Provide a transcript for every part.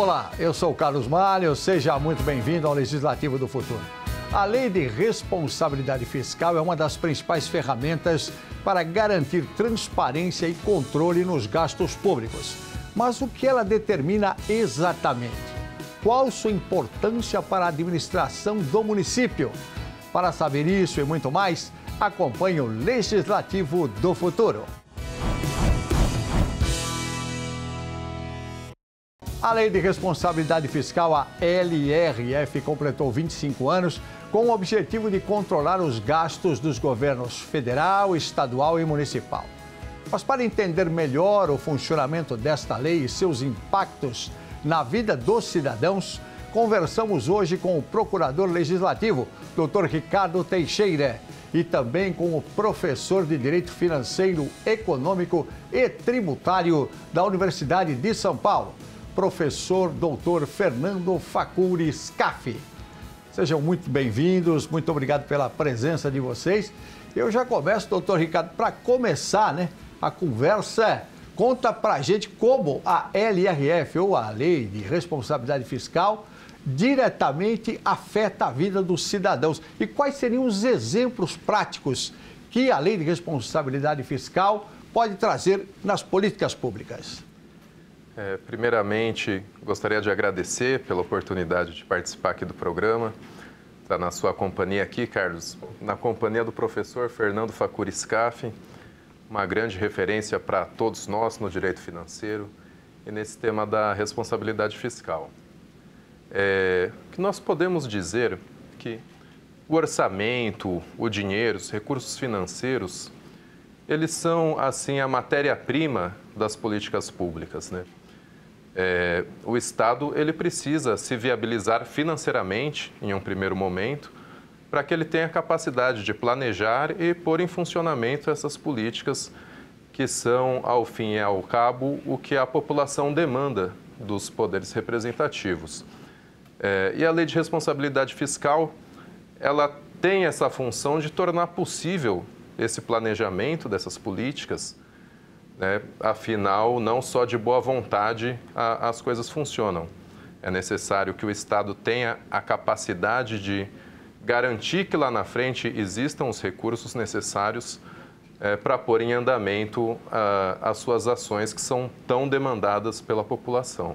Olá, eu sou o Carlos Malho, seja muito bem-vindo ao Legislativo do Futuro. A Lei de Responsabilidade Fiscal é uma das principais ferramentas para garantir transparência e controle nos gastos públicos. Mas o que ela determina exatamente? Qual sua importância para a administração do município? Para saber isso e muito mais, acompanhe o Legislativo do Futuro. A Lei de Responsabilidade Fiscal, a LRF, completou 25 anos com o objetivo de controlar os gastos dos governos federal, estadual e municipal. Mas para entender melhor o funcionamento desta lei e seus impactos na vida dos cidadãos, conversamos hoje com o Procurador Legislativo, Dr. Ricardo Teixeira, e também com o professor de Direito Financeiro, Econômico e Tributário da Universidade de São Paulo, professor Dr. Fernando Facuri Scaff. Sejam muito bem-vindos, muito obrigado pela presença de vocês. Eu já começo, doutor Ricardo, para começar, a conversa, conta para a gente como a LRF, ou a Lei de Responsabilidade Fiscal, diretamente afeta a vida dos cidadãos. E quais seriam os exemplos práticos que a Lei de Responsabilidade Fiscal pode trazer nas políticas públicas? Primeiramente, gostaria de agradecer pela oportunidade de participar aqui do programa. Está na sua companhia aqui, Carlos, na companhia do professor Fernando Facuri Scaff, uma grande referência para todos nós no direito financeiro e nesse tema da responsabilidade fiscal. Que nós podemos dizer que o orçamento, o dinheiro, os recursos financeiros, eles são, assim, a matéria-prima das políticas públicas, né? O Estado ele precisa se viabilizar financeiramente, em um primeiro momento, para que ele tenha capacidade de planejar e pôr em funcionamento essas políticas que são, ao fim e ao cabo, o que a população demanda dos poderes representativos. E a Lei de Responsabilidade Fiscal, ela tem essa função de tornar possível esse planejamento dessas políticas. Afinal, não só de boa vontade as coisas funcionam. É necessário que o Estado tenha a capacidade de garantir que lá na frente existam os recursos necessários para pôr em andamento as suas ações que são tão demandadas pela população.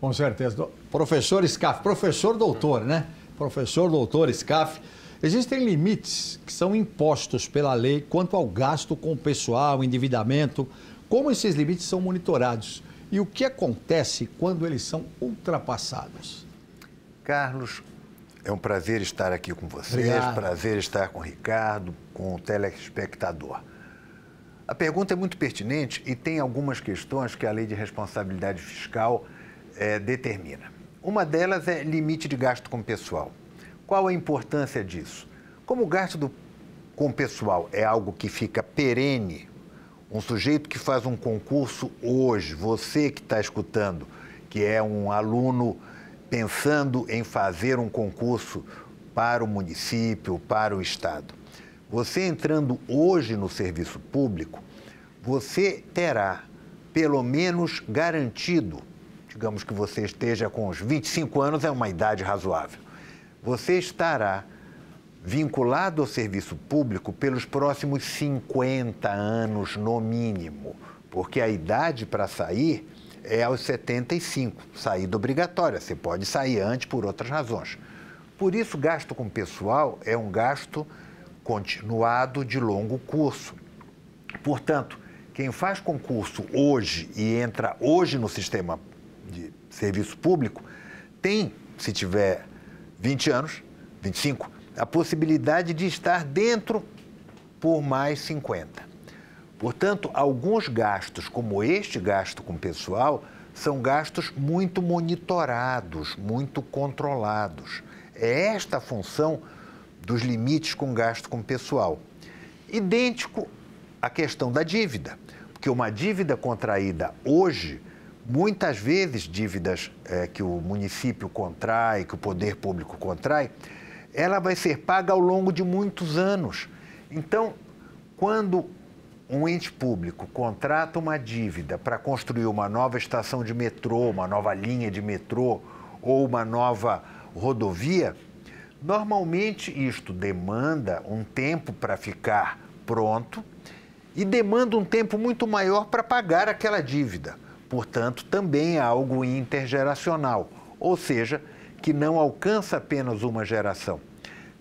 Com certeza. Professor Scaff, professor doutor, Professor doutor Scaff. Existem limites que são impostos pela lei quanto ao gasto com o pessoal, endividamento. Como esses limites são monitorados? E o que acontece quando eles são ultrapassados? Carlos, é um prazer estar aqui com vocês, Obrigado. Prazer estar com o Ricardo, com o telespectador. A pergunta é muito pertinente e tem algumas questões que a Lei de Responsabilidade Fiscal determina. Uma delas é limite de gasto com o pessoal. Qual a importância disso? Como o gasto com o pessoal é algo que fica perene, um sujeito que faz um concurso hoje, você que está escutando, que é um aluno pensando em fazer um concurso para o município, para o Estado, você entrando hoje no serviço público, você terá pelo menos garantido, digamos que você esteja com uns 25 anos, é uma idade razoável, você estará vinculado ao serviço público pelos próximos 50 anos, no mínimo, porque a idade para sair é aos 75, saída obrigatória, você pode sair antes por outras razões. Por isso, gasto com pessoal é um gasto continuado de longo curso. Portanto, quem faz concurso hoje e entra hoje no sistema de serviço público, tem, se tiver 20 anos, 25, a possibilidade de estar dentro por mais 50. Portanto, alguns gastos, como este gasto com pessoal, são gastos muito monitorados, muito controlados. É esta a função dos limites com gasto com pessoal. Idêntico à questão da dívida, porque uma dívida contraída hoje, muitas vezes dívidas que o município contrai, que o poder público contrai, ela vai ser paga ao longo de muitos anos. Então, quando um ente público contrata uma dívida para construir uma nova estação de metrô, uma nova linha de metrô ou uma nova rodovia, normalmente isto demanda um tempo para ficar pronto e demanda um tempo muito maior para pagar aquela dívida. Portanto, também é algo intergeracional, ou seja, que não alcança apenas uma geração.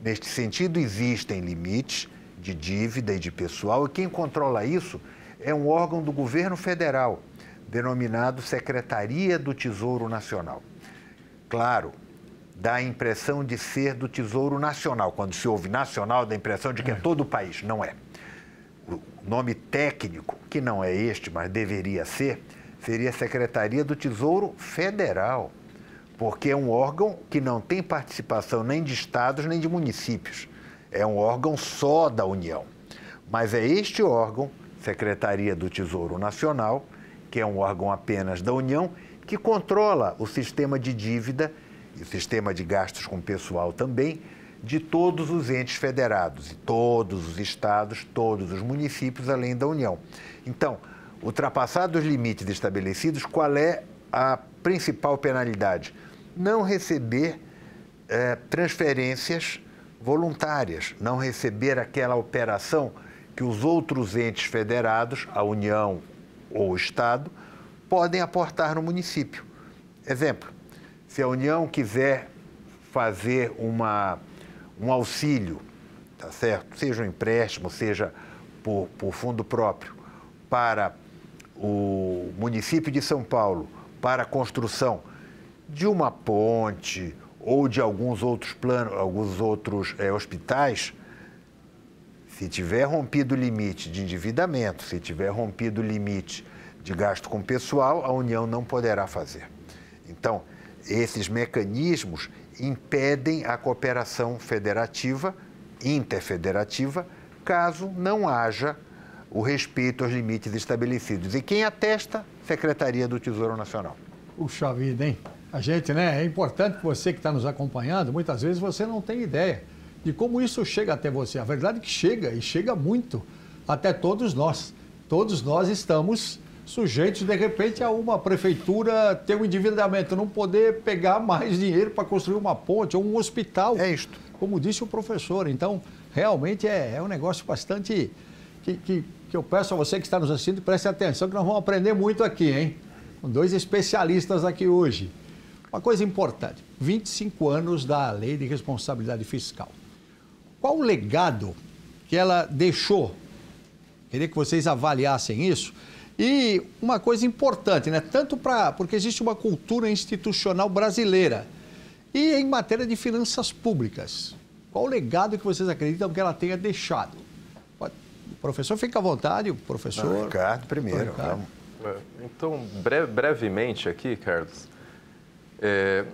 Neste sentido, existem limites de dívida e de pessoal, e quem controla isso é um órgão do governo federal, denominado Secretaria do Tesouro Nacional. Claro, dá a impressão de ser do Tesouro Nacional. Quando se ouve nacional, dá a impressão de que é todo o país. Não é. O nome técnico, que não é este, mas deveria ser, seria Secretaria do Tesouro Federal, porque é um órgão que não tem participação nem de estados nem de municípios. É um órgão só da União. Mas é este órgão, Secretaria do Tesouro Nacional, que é um órgão apenas da União, que controla o sistema de dívida e o sistema de gastos com pessoal também de todos os entes federados, e todos os estados, todos os municípios, além da União. Então, ultrapassados os limites estabelecidos, qual é a principal penalidade? Não receber transferências voluntárias, não receber aquela operação que os outros entes federados, a União ou o Estado, podem aportar no município. Exemplo, se a União quiser fazer um auxílio, tá certo? Seja um empréstimo, seja por fundo próprio, para o município de São Paulo, para a construção de uma ponte ou de alguns outros planos, alguns outros hospitais, se tiver rompido o limite de endividamento, se tiver rompido o limite de gasto com pessoal, a União não poderá fazer. Então, esses mecanismos impedem a cooperação federativa, interfederativa, caso não haja o respeito aos limites estabelecidos. E quem atesta? Secretaria do Tesouro Nacional. Puxa vida, hein? A gente, né? É importante que você que está nos acompanhando, muitas vezes você não tem ideia de como isso chega até você. A verdade é que chega, e chega muito, até todos nós. Todos nós estamos sujeitos, de repente, a uma prefeitura ter um endividamento, não poder pegar mais dinheiro para construir uma ponte ou um hospital. É isto. Como disse o professor. Então, realmente é um negócio bastante que eu peço a você que está nos assistindo, preste atenção que nós vamos aprender muito aqui, hein? Com dois especialistas aqui hoje. Uma coisa importante, 25 anos da Lei de Responsabilidade Fiscal. Qual o legado que ela deixou? Queria que vocês avaliassem isso. E uma coisa importante, né? Tanto porque existe uma cultura institucional brasileira e em matéria de finanças públicas. Qual o legado que vocês acreditam que ela tenha deixado? O professor, fica à vontade, o professor... Não, Ricardo, primeiro. Ricardo. Então, brevemente aqui, Carlos,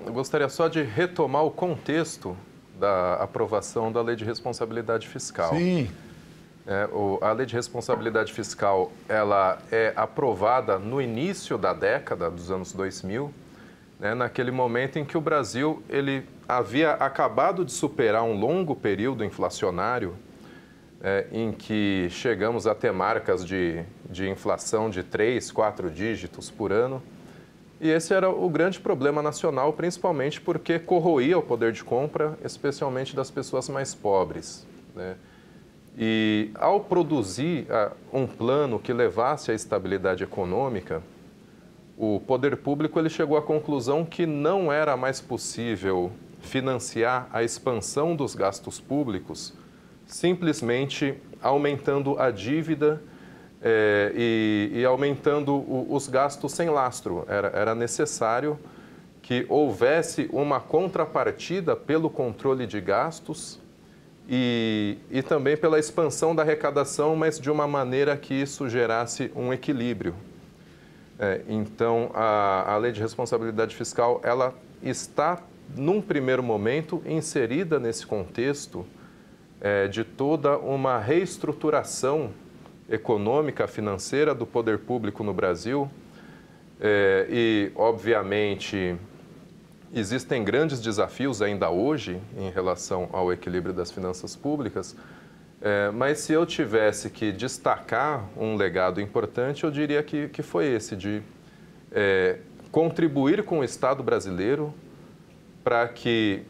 eu gostaria só de retomar o contexto da aprovação da Lei de Responsabilidade Fiscal. Sim. A Lei de Responsabilidade Fiscal, ela é aprovada no início da década dos anos 2000, né, naquele momento em que o Brasil ele havia acabado de superar um longo período inflacionário, em que chegamos a ter marcas de inflação de 3, 4 dígitos por ano. E esse era o grande problema nacional, principalmente porque corroía o poder de compra, especialmente das pessoas mais pobres, né? E ao produzir um plano que levasse à estabilidade econômica, o poder público ele chegou à conclusão que não era mais possível financiar a expansão dos gastos públicos simplesmente aumentando a dívida e aumentando os gastos sem lastro. Era necessário que houvesse uma contrapartida pelo controle de gastos e também pela expansão da arrecadação, mas de uma maneira que isso gerasse um equilíbrio. Então, a Lei de Responsabilidade Fiscal, ela está, num primeiro momento, inserida nesse contexto de toda uma reestruturação econômica, financeira do poder público no Brasil. E, obviamente, existem grandes desafios ainda hoje em relação ao equilíbrio das finanças públicas, Mas se eu tivesse que destacar um legado importante, eu diria que foi esse, de contribuir com o Estado brasileiro para que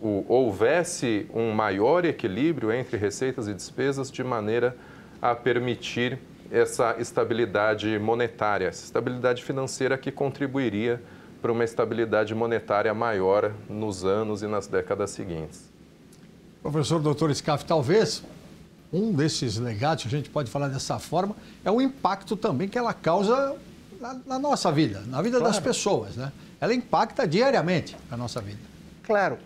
houvesse um maior equilíbrio entre receitas e despesas, de maneira a permitir essa estabilidade monetária, essa estabilidade financeira que contribuiria para uma estabilidade monetária maior nos anos e nas décadas seguintes. Professor Dr. Scaff, talvez um desses legados, a gente pode falar dessa forma, é o impacto também que ela causa na nossa vida, na vida das pessoas, né? Ela impacta diariamente a nossa vida. Claro,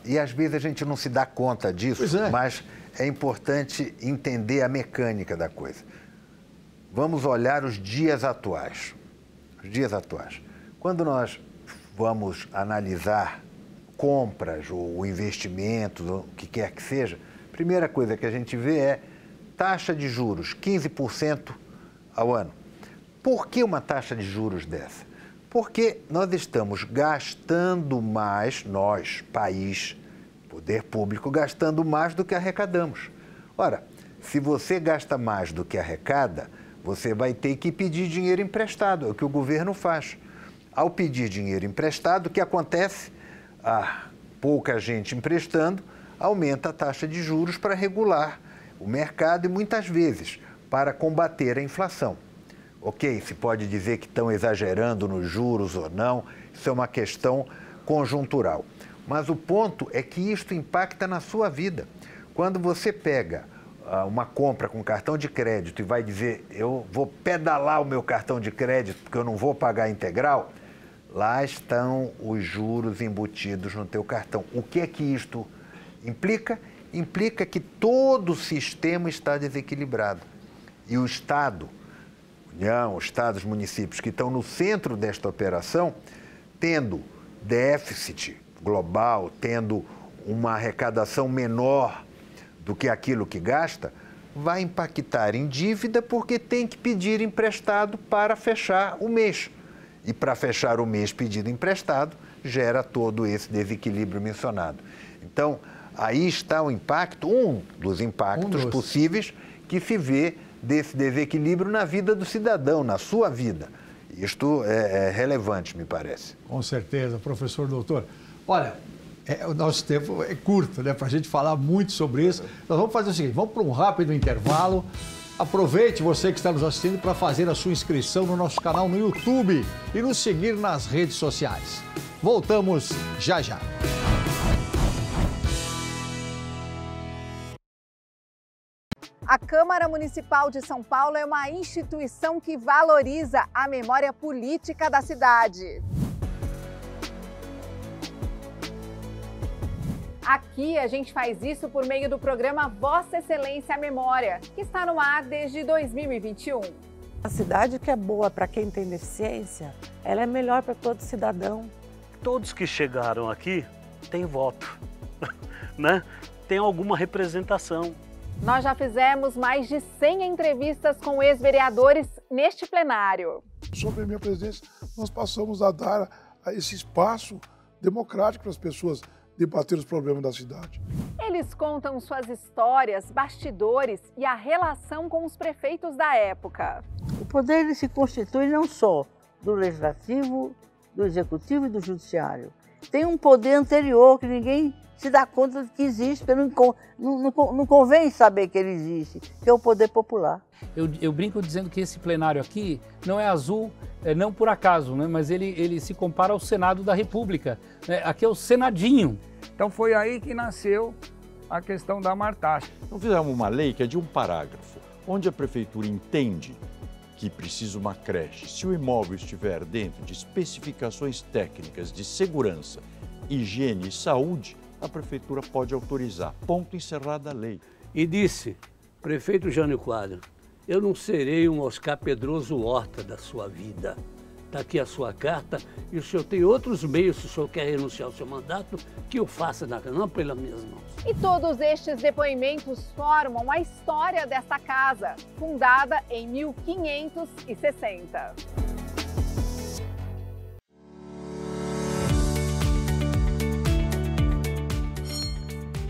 e às vezes a gente não se dá conta disso, mas é importante entender a mecânica da coisa. Vamos olhar os dias atuais. Os dias atuais. Quando nós vamos analisar compras ou investimentos, ou o que quer que seja, a primeira coisa que a gente vê é taxa de juros, 15% ao ano. Por que uma taxa de juros dessa? Porque nós estamos gastando mais, nós, país, poder público, gastando mais do que arrecadamos. Ora, se você gasta mais do que arrecada, você vai ter que pedir dinheiro emprestado, é o que o governo faz. Ao pedir dinheiro emprestado, o que acontece? Pouca gente emprestando, aumenta a taxa de juros para regular o mercado e muitas vezes para combater a inflação. Ok, se pode dizer que estão exagerando nos juros ou não, isso é uma questão conjuntural. Mas o ponto é que isto impacta na sua vida. Quando você pega uma compra com cartão de crédito e vai dizer, eu vou pedalar o meu cartão de crédito porque eu não vou pagar integral, lá estão os juros embutidos no teu cartão. O que é que isto implica? Implica que todo o sistema está desequilibrado. E o Estado, União, Estados, municípios que estão no centro desta operação, tendo déficit global, tendo uma arrecadação menor do que aquilo que gasta, vai impactar em dívida porque tem que pedir emprestado para fechar o mês. E para fechar o mês pedido emprestado, gera todo esse desequilíbrio mencionado. Então, aí está o impacto, um dos impactos possíveis que se vê desse desequilíbrio na vida do cidadão, na sua vida. Isto é relevante, me parece. Com certeza, professor doutor. Olha, o nosso tempo é curto, né, para a gente falar muito sobre isso. Nós vamos fazer o seguinte, vamos para um rápido intervalo. Aproveite você que está nos assistindo para fazer a sua inscrição no nosso canal no YouTube e nos seguir nas redes sociais. Voltamos já já. A Câmara Municipal de São Paulo é uma instituição que valoriza a memória política da cidade. Aqui a gente faz isso por meio do programa Vossa Excelência Memória, que está no ar desde 2021. A cidade que é boa para quem tem deficiência, ela é melhor para todo cidadão. Todos que chegaram aqui têm voto, né? Tem alguma representação. Nós já fizemos mais de 100 entrevistas com ex-vereadores neste plenário. Sobre a minha presença, nós passamos a dar esse espaço democrático para as pessoas debater os problemas da cidade. Eles contam suas histórias, bastidores e a relação com os prefeitos da época. O poder ele se constitui não só do legislativo, do executivo e do judiciário. Tem um poder anterior que ninguém se dá conta de que existe, porque não convém saber que ele existe, que é o poder popular. Eu brinco dizendo que esse plenário aqui não é azul, não por acaso, né? Mas ele se compara ao Senado da República. Né? Aqui é o Senadinho. Então foi aí que nasceu a questão da martaxa. Então fizemos uma lei que é de um parágrafo, onde a prefeitura entende que precisa uma creche. Se o imóvel estiver dentro de especificações técnicas de segurança, higiene e saúde, a prefeitura pode autorizar. Ponto, encerrada a lei. E disse, prefeito Jânio Quadros, eu não serei um Oscar Pedroso Horta da sua vida. Está aqui a sua carta e o senhor tem outros meios, se o senhor quer renunciar ao seu mandato, que o faça, não pelas minhas mãos. E todos estes depoimentos formam a história desta casa, fundada em 1560.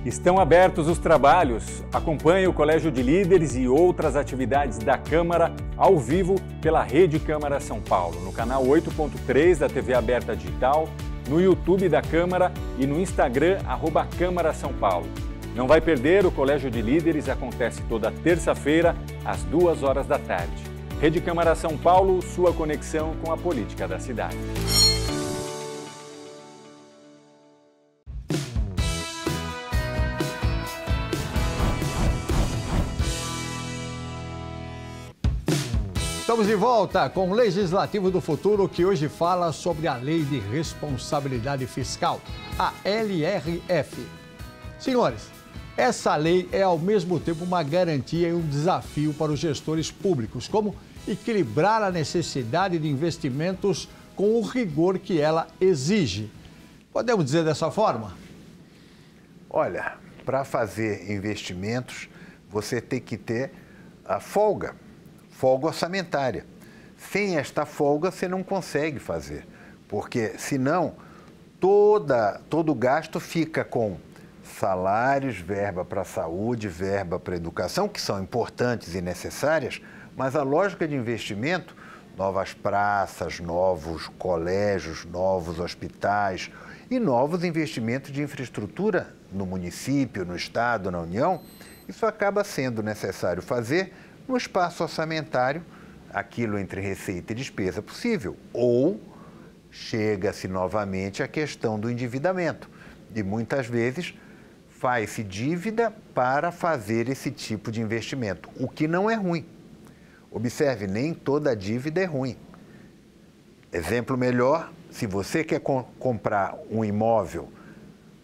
Estão abertos os trabalhos. Acompanhe o Colégio de Líderes e outras atividades da Câmara ao vivo pela Rede Câmara São Paulo, no canal 8.3 da TV Aberta Digital, no YouTube da Câmara e no Instagram, @Câmara São Paulo. Não vai perder, o Colégio de Líderes acontece toda terça-feira, às 2h da tarde. Rede Câmara São Paulo, sua conexão com a política da cidade. Estamos de volta com o Legislativo do Futuro, que hoje fala sobre a Lei de Responsabilidade Fiscal, a LRF. Senhores, essa lei é ao mesmo tempo uma garantia e um desafio para os gestores públicos, como equilibrar a necessidade de investimentos com o rigor que ela exige. Podemos dizer dessa forma? Olha, para fazer investimentos, você tem que ter a folga orçamentária. Sem esta folga, você não consegue fazer, porque senão todo gasto fica com salários, verba para a saúde, verba para a educação, que são importantes e necessárias, mas a lógica de investimento, novas praças, novos colégios, novos hospitais e novos investimentos de infraestrutura no município, no estado, na União, isso acaba sendo necessário fazer no espaço orçamentário, aquilo entre receita e despesa possível, ou chega-se novamente à questão do endividamento. E muitas vezes faz-se dívida para fazer esse tipo de investimento, o que não é ruim. Observe, nem toda dívida é ruim. Exemplo melhor, se você quer comprar um imóvel,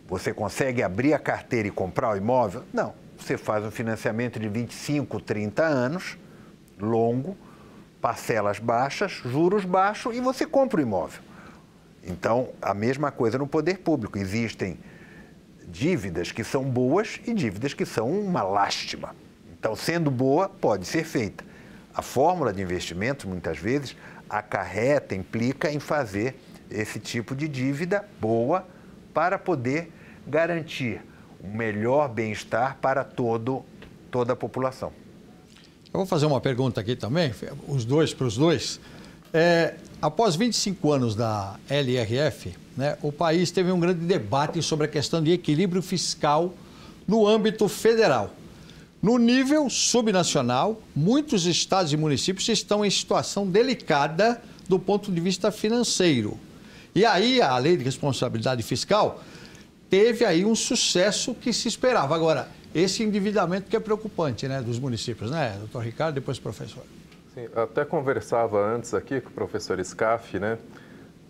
você consegue abrir a carteira e comprar o imóvel? Não. Você faz um financiamento de 25, 30 anos, longo, parcelas baixas, juros baixos e você compra o imóvel. Então, a mesma coisa no poder público. Existem dívidas que são boas e dívidas que são uma lástima. Então, sendo boa, pode ser feita. A fórmula de investimento, muitas vezes, acarreta, implica em fazer esse tipo de dívida boa para poder garantir um melhor bem-estar para toda a população. Eu vou fazer uma pergunta aqui também, para os dois. Após 25 anos da LRF, né, o país teve um grande debate sobre a questão de equilíbrio fiscal no âmbito federal. No nível subnacional, muitos estados e municípios estão em situação delicada do ponto de vista financeiro. E aí a Lei de Responsabilidade Fiscal teve aí um sucesso que se esperava. Agora, esse endividamento que é preocupante, né, dos municípios, né, doutor Ricardo, depois professor. Sim, até conversava antes aqui com o professor Scaff, né,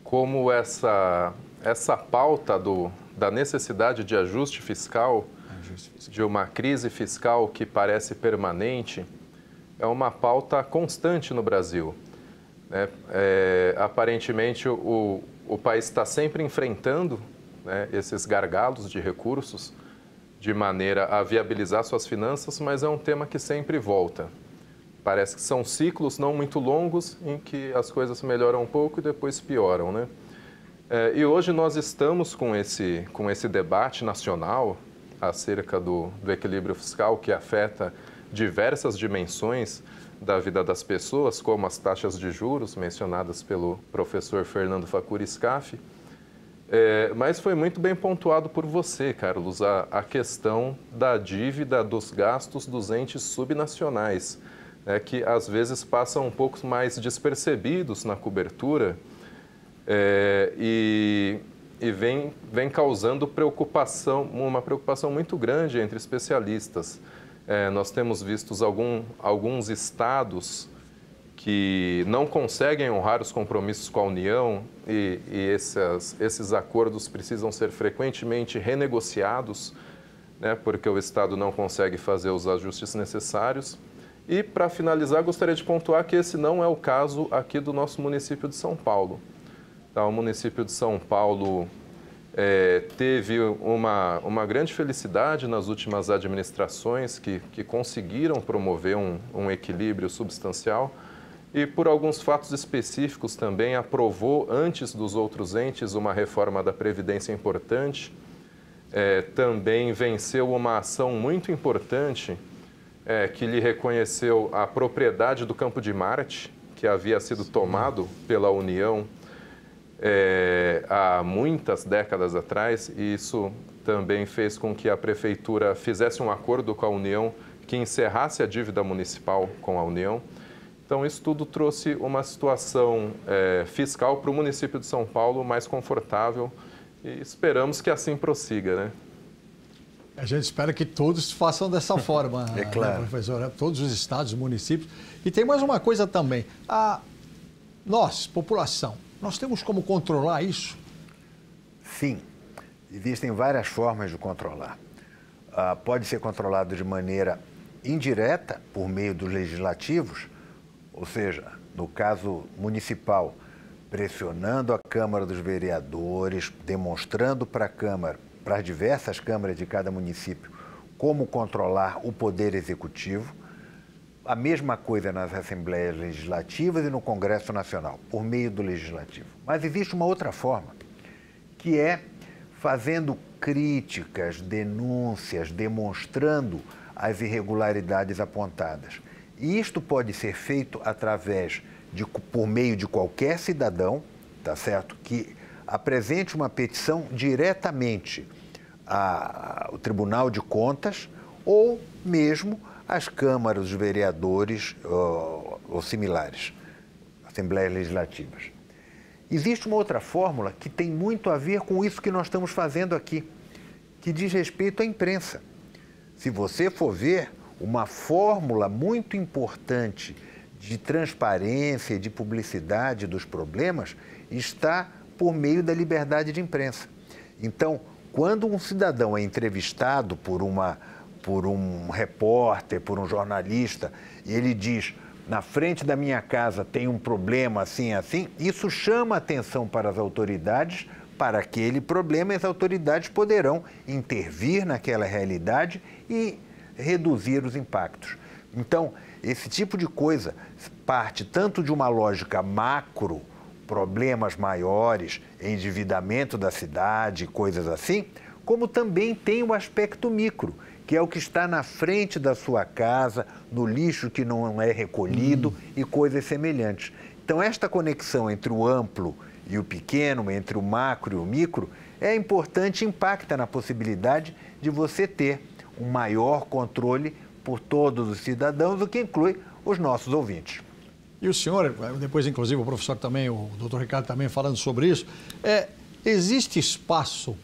como essa pauta da necessidade de ajuste fiscal, de uma crise fiscal que parece permanente, é uma pauta constante no Brasil. Né? Aparentemente, o país está sempre enfrentando, né, esses gargalos de recursos de maneira a viabilizar suas finanças, mas é um tema que sempre volta. Parece que são ciclos não muito longos em que as coisas melhoram um pouco e depois pioram, né? E hoje nós estamos com esse debate nacional acerca do equilíbrio fiscal que afeta diversas dimensões da vida das pessoas, como as taxas de juros mencionadas pelo professor Fernando Facuri Scaff. Mas foi muito bem pontuado por você, Carlos, a questão da dívida dos gastos dos entes subnacionais, que às vezes passam um pouco mais despercebidos na cobertura e vem causando uma preocupação muito grande entre especialistas. Nós temos visto alguns estados que não conseguem honrar os compromissos com a União e esses acordos precisam ser frequentemente renegociados, né, porque o Estado não consegue fazer os ajustes necessários. E, para finalizar, gostaria de pontuar que esse não é o caso aqui do nosso município de São Paulo. Tá, o município de São Paulo teve uma grande felicidade nas últimas administrações que conseguiram promover um equilíbrio substancial e, por alguns fatos específicos, também aprovou, antes dos outros entes, uma reforma da Previdência importante. também venceu uma ação muito importante que lhe reconheceu a propriedade do Campo de Marte, que havia sido tomado pela União há muitas décadas atrás, e isso também fez com que a Prefeitura fizesse um acordo com a União que encerrasse a dívida municipal com a União. Então, isso tudo trouxe uma situação fiscal para o município de São Paulo mais confortável e esperamos que assim prossiga, né? A gente espera que todos façam dessa forma, é claro, né, professor? Todos os estados, municípios. E tem mais uma coisa também. Nós, população, nós temos como controlar isso? Sim. Existem várias formas de controlar. Pode ser controlado de maneira indireta, por meio dos legislativos, ou seja, no caso municipal, pressionando a Câmara dos Vereadores, demonstrando para a Câmara, para as diversas câmaras de cada município, como controlar o poder executivo. A mesma coisa nas Assembleias Legislativas e no Congresso Nacional, por meio do Legislativo. Mas existe uma outra forma, que é fazendo críticas, denúncias, demonstrando as irregularidades apontadas. E isto pode ser feito por meio de qualquer cidadão, tá certo? Que apresente uma petição diretamente ao Tribunal de Contas ou mesmo às câmaras dos vereadores ou similares, Assembleias Legislativas. Existe uma outra fórmula que tem muito a ver com isso que nós estamos fazendo aqui, que diz respeito à imprensa. Se você for ver, uma fórmula muito importante de transparência e de publicidade dos problemas está por meio da liberdade de imprensa. Então, quando um cidadão é entrevistado por um repórter, por um jornalista, e ele diz: na frente da minha casa tem um problema assim, assim, isso chama a atenção para as autoridades para aquele problema, e as autoridades poderão intervir naquela realidade e reduzir os impactos. Então, esse tipo de coisa parte tanto de uma lógica macro, problemas maiores, endividamento da cidade, coisas assim, como também tem o aspecto micro, que é o que está na frente da sua casa, no lixo que não é recolhido e coisas semelhantes. Então, esta conexão entre o amplo e o pequeno, entre o macro e o micro, é importante e impacta na possibilidade de você ter um maior controle por todos os cidadãos, o que inclui os nossos ouvintes. E o senhor, depois inclusive o professor também, o doutor Ricardo também falando sobre isso, existe espaço,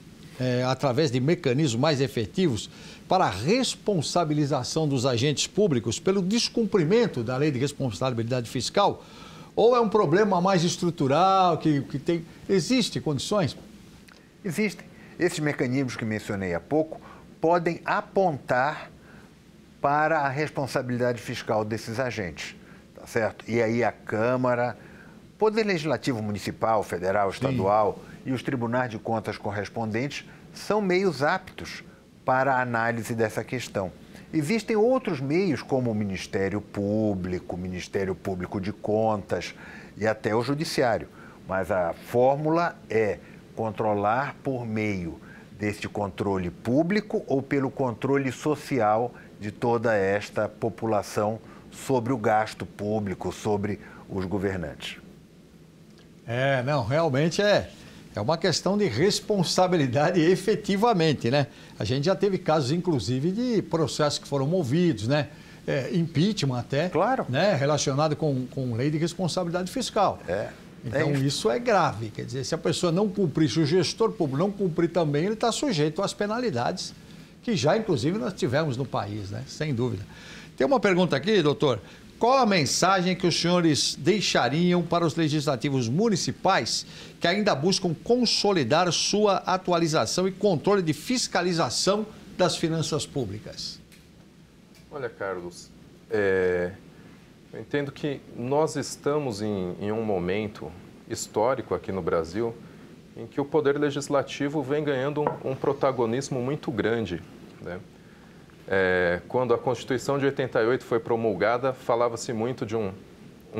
através de mecanismos mais efetivos, para a responsabilização dos agentes públicos pelo descumprimento da lei de responsabilidade fiscal? Ou é um problema mais estrutural, que tem... Existem condições? Existem. Esses mecanismos que mencionei há pouco podem apontar para a responsabilidade fiscal desses agentes, tá certo? E aí a Câmara, Poder Legislativo Municipal, Federal, Estadual e os tribunais de contas correspondentes são meios aptos para a análise dessa questão. Existem outros meios, como o Ministério Público de Contas e até o Judiciário, mas a fórmula é controlar por meio deste controle público ou pelo controle social de toda esta população sobre o gasto público, sobre os governantes. Realmente é uma questão de responsabilidade efetivamente, né? A gente já teve casos, inclusive, de processos que foram movidos, né? Impeachment até, claro, né? Relacionado com lei de responsabilidade fiscal. Então, isso é grave. Quer dizer, se a pessoa não cumprir, se o gestor público não cumprir também, ele está sujeito às penalidades que já, inclusive, nós tivemos no país, né? Sem dúvida. Tem uma pergunta aqui, doutor. Qual a mensagem que os senhores deixariam para os legislativos municipais que ainda buscam consolidar sua atualização e controle de fiscalização das finanças públicas? Olha, Carlos, eu entendo que nós estamos em um momento histórico aqui no Brasil em que o Poder Legislativo vem ganhando um protagonismo muito grande, né? Quando a Constituição de 88 foi promulgada, falava-se muito de um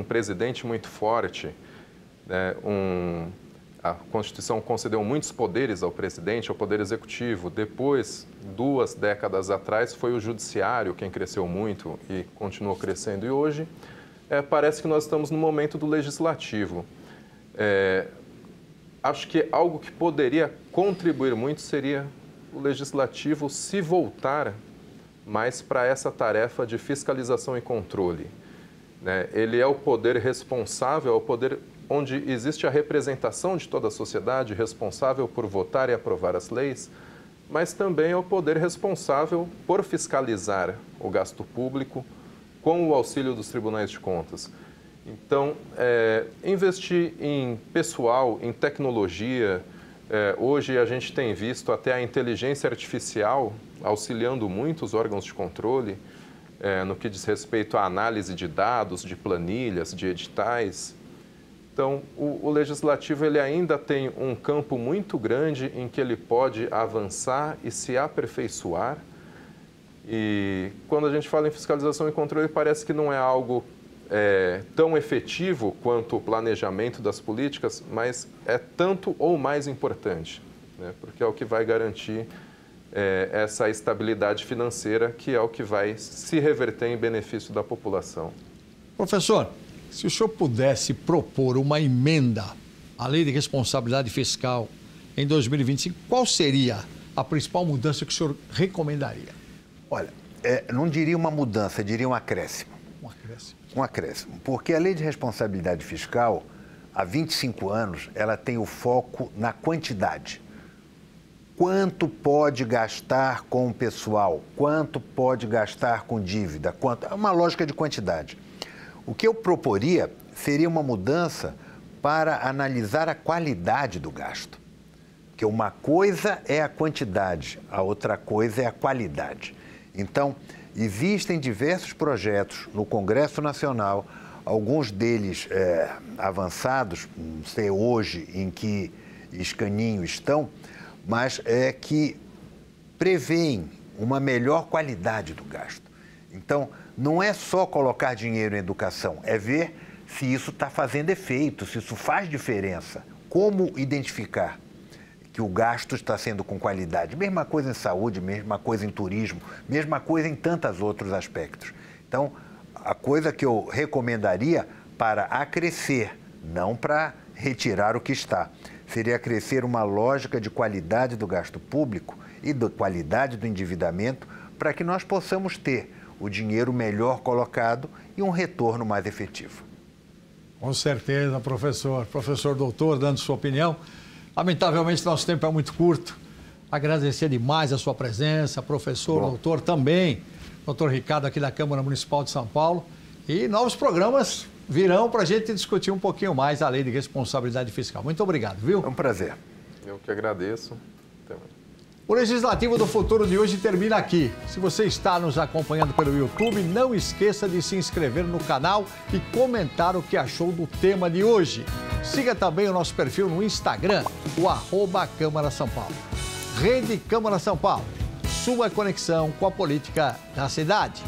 presidente muito forte, né? A Constituição concedeu muitos poderes ao presidente, ao Poder Executivo. Depois, 2 décadas atrás, foi o Judiciário quem cresceu muito e continuou crescendo. E hoje, parece que nós estamos no momento do Legislativo. Acho que algo que poderia contribuir muito seria o Legislativo se voltar mais para essa tarefa de fiscalização e controle. Ele é o poder responsável, é o poder onde existe a representação de toda a sociedade, responsável por votar e aprovar as leis, mas também é o poder responsável por fiscalizar o gasto público com o auxílio dos tribunais de contas. Então, investir em pessoal, em tecnologia, hoje a gente tem visto até a inteligência artificial auxiliando muito os órgãos de controle, no que diz respeito à análise de dados, de planilhas, de editais. Então, o Legislativo ele ainda tem um campo muito grande em que ele pode avançar e se aperfeiçoar. E quando a gente fala em fiscalização e controle, parece que não é algo tão efetivo quanto o planejamento das políticas, mas é tanto ou mais importante, porque é o que vai garantir essa estabilidade financeira, que é o que vai se reverter em benefício da população. Professor, se o senhor pudesse propor uma emenda à Lei de Responsabilidade Fiscal em 2025, qual seria a principal mudança que o senhor recomendaria? Olha, não diria uma mudança, diria um acréscimo. Um acréscimo. Um acréscimo, porque a Lei de Responsabilidade Fiscal, há 25 anos, ela tem o foco na quantidade. Quanto pode gastar com o pessoal? Quanto pode gastar com dívida? É uma lógica de quantidade. O que eu proporia seria uma mudança para analisar a qualidade do gasto. Porque uma coisa é a quantidade, a outra coisa é a qualidade. Então, existem diversos projetos no Congresso Nacional, alguns deles avançados, não sei hoje em que escaninho estão, mas que prevêem uma melhor qualidade do gasto. Então, não é só colocar dinheiro em educação, é ver se isso está fazendo efeito, se isso faz diferença. Como identificar que o gasto está sendo com qualidade? Mesma coisa em saúde, mesma coisa em turismo, mesma coisa em tantos outros aspectos. Então, a coisa que eu recomendaria para acrescer, não para retirar o que está, seria acrescer uma lógica de qualidade do gasto público e da qualidade do endividamento para que nós possamos ter o dinheiro melhor colocado e um retorno mais efetivo. Com certeza, professor. Professor doutor, dando sua opinião. Lamentavelmente, nosso tempo é muito curto. Agradecer demais a sua presença, professor, doutor também, doutor Ricardo aqui da Câmara Municipal de São Paulo. E novos programas virão para a gente discutir um pouquinho mais a Lei de Responsabilidade Fiscal. Muito obrigado, viu? É um prazer. Eu que agradeço. O Legislativo do Futuro de hoje termina aqui. Se você está nos acompanhando pelo YouTube, não esqueça de se inscrever no canal e comentar o que achou do tema de hoje. Siga também o nosso perfil no Instagram, o @Câmara São Paulo. Rede Câmara São Paulo, sua conexão com a política da cidade.